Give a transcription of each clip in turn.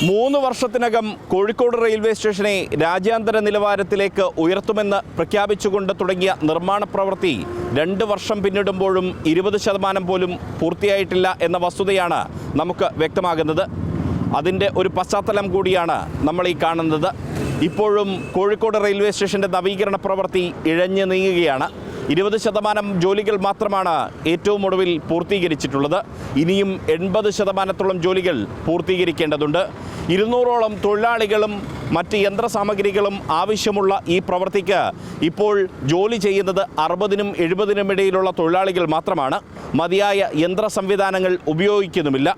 3 വർഷത്തിനകം കോഴിക്കോട് റെയിൽവേ സ്റ്റേഷനെ രാജ്യാന്തര നിലവാരത്തിലേക്ക് ഉയർത്തുമെന്ന് പ്രഖ്യാപിച്ചുകൊണ്ട് തുടങ്ങിയ നിർമ്മാണ പ്രവൃത്തി 2 വർഷം പിന്നിടുമ്പോഴും 20% പോലും പൂർത്തിയായിട്ടില്ല എന്ന വസ്തുതയാണ് നമുക്ക് വ്യക്തമാകുന്നത്. അതിൻ്റെ ഒരു പശ്ചാത്തലം കൂടിയാണ് നമ്മൾ ഈ കാണുന്നത്. ഇപ്പോഴും കോഴിക്കോട് റെയിൽവേ സ്റ്റേഷൻ്റെ നവീകരണ പ്രവൃത്തി ഇഴഞ്ഞു നീങ്ങുകയാണ്. 20% ജോലികൾ മാത്രമാണ് ഏറ്റവും ഒടുവിൽ പൂർത്തീകരിച്ചിട്ടുള്ളത്. ഇനിയും 80% ജോലികൾ പൂർത്തീകരിക്കേണ്ടതുണ്ട്. 200ഓളം തൊഴിലാളികളും മറ്റ് യന്ത്രസാമഗ്രികളും ആവശ്യമുള്ള ഈ പ്രവൃത്തിക്ക് ഇപ്പോൾ ജോലി ചെയ്യുന്നത് 60-നും 70-നും ഇടയിലുള്ള തൊഴിലാളികൾ മാത്രമാണ്. മതിയായ യന്ത്ര സംവിധാനങ്ങൾ ഉപയോഗിക്കുന്നുമില്ല.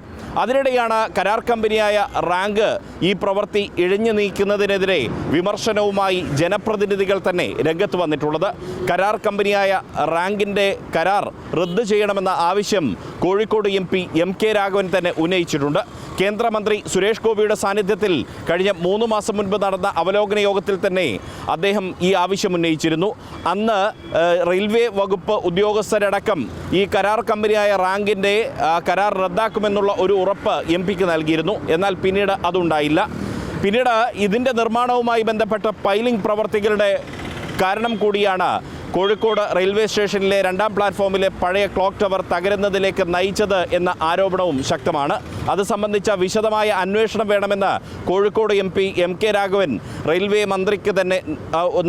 അതിനിടെയാണ് കരാർ കമ്പനിയായ റാങ്ക് ഈ പ്രവൃത്തി ഇഴഞ്ഞു നീക്കുന്നതിനെതിരെ വിമർശനവുമായി ജനപ്രതിനിധികൾ തന്നെ രംഗത്ത് വന്നിട്ടുള്ളത്. കരാർ കമ്പനിയായ റാങ്കിൻ്റെ കരാർ റദ്ദ് ചെയ്യണമെന്ന ആവശ്യം കോഴിക്കോട് MP MK രാഘവൻ തന്നെ ഉന്നയിച്ചിട്ടുണ്ട്. കേന്ദ്രമന്ത്രി സുരേഷ് ഗോപിയുടെ സാന്നിധ്യത്തിൽ കഴിഞ്ഞ 3 മാസം മുൻപ് നടന്ന അവലോകന യോഗത്തിൽ തന്നെ അദ്ദേഹം ഈ ആവശ്യം ഉന്നയിച്ചിരുന്നു. അന്ന് റെയിൽവേ വകുപ്പ് ഉദ്യോഗസ്ഥരടക്കം ഈ കരാർ കമ്പനിയായ റാങ്കിൻ്റെ കരാർ റദ്ദാക്കുമെന്നുള്ള ഒരു ഉറപ്പ് MPക്ക് നൽകിയിരുന്നു. എന്നാൽ പിന്നീട് അതുണ്ടായില്ല. പിന്നീട് ഇതിൻ്റെ നിർമ്മാണവുമായി ബന്ധപ്പെട്ട പൈലിംഗ് പ്രവർത്തികളുടെ കാരണം കൂടിയാണ് കോഴിക്കോട് റെയിൽവേ സ്റ്റേഷനിലെ 2ാം പ്ലാറ്റ്ഫോമിലെ പഴയ ക്ലോക്ക് ടവർ തകരുന്നതിലേക്ക് നയിച്ചത് എന്ന ആരോപണവും ശക്തമാണ്. അത് സംബന്ധിച്ച വിശദമായ അന്വേഷണം വേണമെന്ന് Kozhikode MP MK Raghavan railway മന്ത്രിക്ക് തന്നെ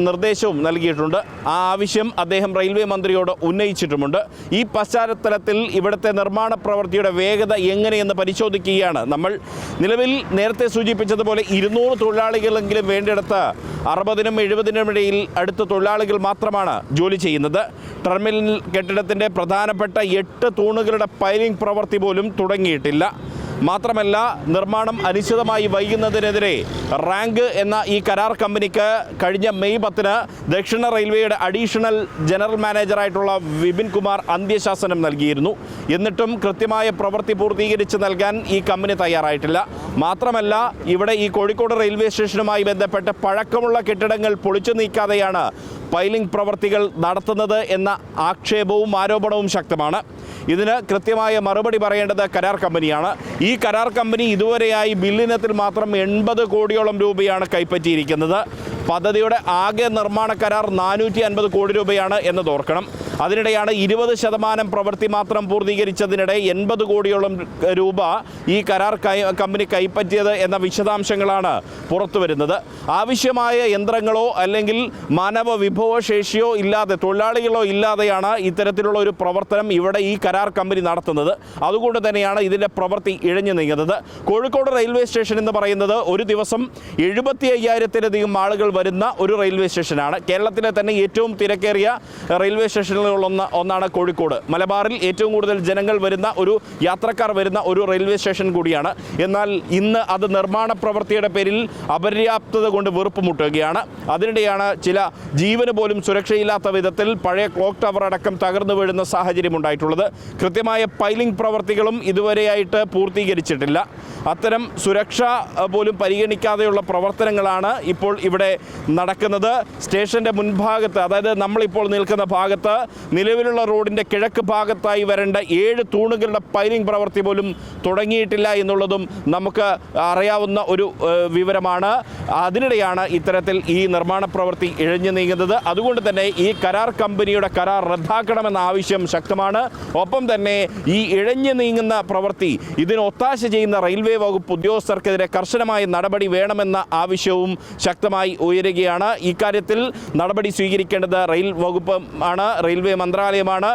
നിർദ്ദേശവും നൽകിയിട്ടുണ്ട്. ആ ആവശ്യം അദ്ദേഹം റെയിൽവേ മന്ത്രിയോട് ഉന്നയിച്ചിട്ടുമുണ്ട്. ഈ പശ്ചാത്തലത്തിൽ ഇവിടുത്തെ നിർമ്മാണ പ്രവൃത്തിയുടെ വേഗത എങ്ങനെയെന്ന് പരിശോധിക്കുകയാണ് നമ്മൾ. നിലവിൽ നേരത്തെ സൂചിപ്പിച്ചതുപോലെ 200 തൊഴിലാളികളെങ്കിലും വേണ്ടിയെടുത്ത് 60-നും 70-നും ഇടയിൽ അടുത്ത തൊഴിലാളികൾ മാത്രമാണ് ജോലി ചെയ്യുന്നത്. ടെർമിനൽ കെട്ടിടത്തിൻ്റെ പ്രധാനപ്പെട്ട 8 തൂണുകളുടെ പൈലിംഗ് പ്രവൃത്തി പോലും തുടങ്ങിയിട്ടില്ല. മാത്രമല്ല, നിർമ്മാണം അനിശ്ചിതമായി വൈകുന്നതിനെതിരെ റാങ്ക് എന്ന ഈ കരാർ കമ്പനിക്ക് കഴിഞ്ഞ മെയ് 10-ന് ദക്ഷിണ റെയിൽവേയുടെ അഡീഷണൽ ജനറൽ മാനേജറായിട്ടുള്ള വിപിൻ കുമാർ അന്ത്യശാസനം നൽകിയിരുന്നു. എന്നിട്ടും കൃത്യമായ പ്രവൃത്തി പൂർത്തീകരിച്ച് നൽകാൻ ഈ കമ്പനി തയ്യാറായിട്ടില്ല. മാത്രമല്ല, ഇവിടെ ഈ കോഴിക്കോട് റെയിൽവേ സ്റ്റേഷനുമായി ബന്ധപ്പെട്ട് പഴക്കമുള്ള കെട്ടിടങ്ങൾ പൊളിച്ചു നീക്കാതെയാണ് പൈലിംഗ് പ്രവർത്തികൾ നടത്തുന്നത് എന്ന ആക്ഷേപവും ആരോപണവും ശക്തമാണ്. ഇതിന് കൃത്യമായ മറുപടി പറയേണ്ടത് കരാർ കമ്പനിയാണ്. ഈ കരാർ കമ്പനി ഇതുവരെയായി ബില്ലിനത്തിൽ മാത്രം 80 കോടിയോളം രൂപയാണ് കൈപ്പറ്റിയിരിക്കുന്നത്. പദ്ധതിയുടെ ആകെ നിർമ്മാണ കരാർ 450 കോടി രൂപയാണ് എന്നത് ഓർക്കണം. അതിനിടെയാണ് 20% പ്രവൃത്തി മാത്രം പൂർത്തീകരിച്ചതിനിടെ 80 കോടിയോളം രൂപ ഈ കരാർ കമ്പനി കൈപ്പറ്റിയത് എന്ന വിശദാംശങ്ങളാണ് പുറത്തു വരുന്നത്. ആവശ്യമായ യന്ത്രങ്ങളോ അല്ലെങ്കിൽ മാനവ വിഭവശേഷിയോ ഇല്ലാതെ, തൊഴിലാളികളോ ഇല്ലാതെയാണ് ഇത്തരത്തിലുള്ള ഒരു പ്രവർത്തനം ഇവിടെ ഈ കരാർ കമ്പനി നടത്തുന്നത്. അതുകൊണ്ട് തന്നെയാണ് ഇതിൻ്റെ പ്രവൃത്തി ഇഴഞ്ഞു നീങ്ങുന്നത്. കോഴിക്കോട് റെയിൽവേ സ്റ്റേഷൻ എന്ന് പറയുന്നത് ഒരു ദിവസം 75,000-ലധികം ആളുകൾ വരുന്ന ഒരു റെയിൽവേ സ്റ്റേഷനാണ്. കേരളത്തിലെ തന്നെ ഏറ്റവും തിരക്കേറിയ റെയിൽവേ സ്റ്റേഷനുകളിൽ ഒന്നാണ് കോഴിക്കോട്. മലബാറിൽ ഏറ്റവും കൂടുതൽ ജനങ്ങൾ വരുന്ന, യാത്രക്കാർ വരുന്ന ഒരു റെയിൽവേ സ്റ്റേഷൻ കൂടിയാണ്. എന്നാൽ ഇന്ന് അത് നിർമ്മാണ പ്രവൃത്തിയുടെ പേരിൽ അപര്യാപ്തത കൊണ്ട് വീർപ്പുമുട്ടുകയാണ്. അതിനിടെയാണ് ചില ജീവന് പോലും സുരക്ഷയില്ലാത്ത വിധത്തിൽ പഴയ ക്ലോക്ക് ടവർ അടക്കം തകർന്നു വീഴുന്ന സാഹചര്യം ഉണ്ടായിട്ടുള്ളത്. കൃത്യമായ പൈലിംഗ് പ്രവർത്തികളും ഇതുവരെയായിട്ട് പൂർത്തീകരിച്ചിട്ടില്ല. അത്തരം സുരക്ഷ പോലും പരിഗണിക്കാതെയുള്ള പ്രവർത്തനങ്ങളാണ് ഇപ്പോൾ ഇവിടെ നടക്കുന്നത്. സ്റ്റേഷൻ്റെ മുൻഭാഗത്ത്, അതായത് നമ്മളിപ്പോൾ നിൽക്കുന്ന ഭാഗത്ത്, നിലവിലുള്ള റോഡിൻ്റെ കിഴക്ക് ഭാഗത്തായി വരേണ്ട 7 തൂണുകളുടെ പൈലിംഗ് പ്രവൃത്തി പോലും തുടങ്ങിയിട്ടില്ല എന്നുള്ളതും നമുക്ക് അറിയാവുന്ന ഒരു വിവരമാണ്. അതിനിടെയാണ് ഇത്തരത്തിൽ ഈ നിർമ്മാണ പ്രവൃത്തി ഇഴഞ്ഞു നീങ്ങുന്നത്. അതുകൊണ്ട് തന്നെ ഈ കരാർ കമ്പനിയുടെ കരാർ റദ്ദാക്കണമെന്ന ആവശ്യം ശക്തമാണ്. ഒപ്പം തന്നെ ഈ ഇഴഞ്ഞു നീങ്ങുന്ന പ്രവൃത്തി, ഇതിന് ഒത്താശ ചെയ്യുന്ന റെയിൽവേ വകുപ്പ് ഉദ്യോഗസ്ഥർക്കെതിരെ കർശനമായ നടപടി വേണമെന്ന ആവശ്യവും ശക്തമായി ഉയരുകയാണ്. ഇക്കാര്യത്തിൽ നടപടി സ്വീകരിക്കേണ്ടത് റെയിൽ വകുപ്പ് ആണ്, റെയിൽവേ മന്ത്രാലയമാണ്.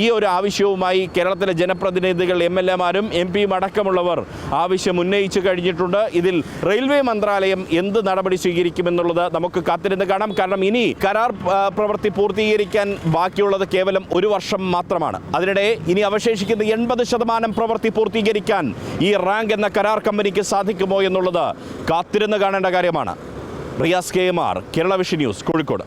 ഈ ഒരു ആവശ്യവുമായി കേരളത്തിലെ ജനപ്രതിനിധികൾ, MLA-മാരും MP-യും അടക്കമുള്ളവർ ആവശ്യം ഉന്നയിച്ചു കഴിഞ്ഞിട്ടുണ്ട്. ഇതിൽ റെയിൽവേ മന്ത്രാലയം എന്ത് നടപടി സ്വീകരിക്കുമെന്നുള്ളത് നമുക്ക് കാത്തിരുന്ന് കാണാം. കാരണം ഇനി കരാർ പ്രവൃത്തി പൂർത്തീകരിക്കാൻ ബാക്കിയുള്ളത് കേവലം 1 വർഷം മാത്രമാണ്. അതിനിടെ ഇനി അവശേഷിക്കുന്ന 80% പ്രവൃത്തി പൂർത്തീകരിക്കാൻ ഈ റാങ്ക് എന്ന കരാർ കമ്പനിക്ക് സാധിക്കുമോ എന്നുള്ളത് കാത്തിരുന്ന് കാണേണ്ട കാര്യമാണ്. Riyas KMR, Kerala vision news, Kozhikode.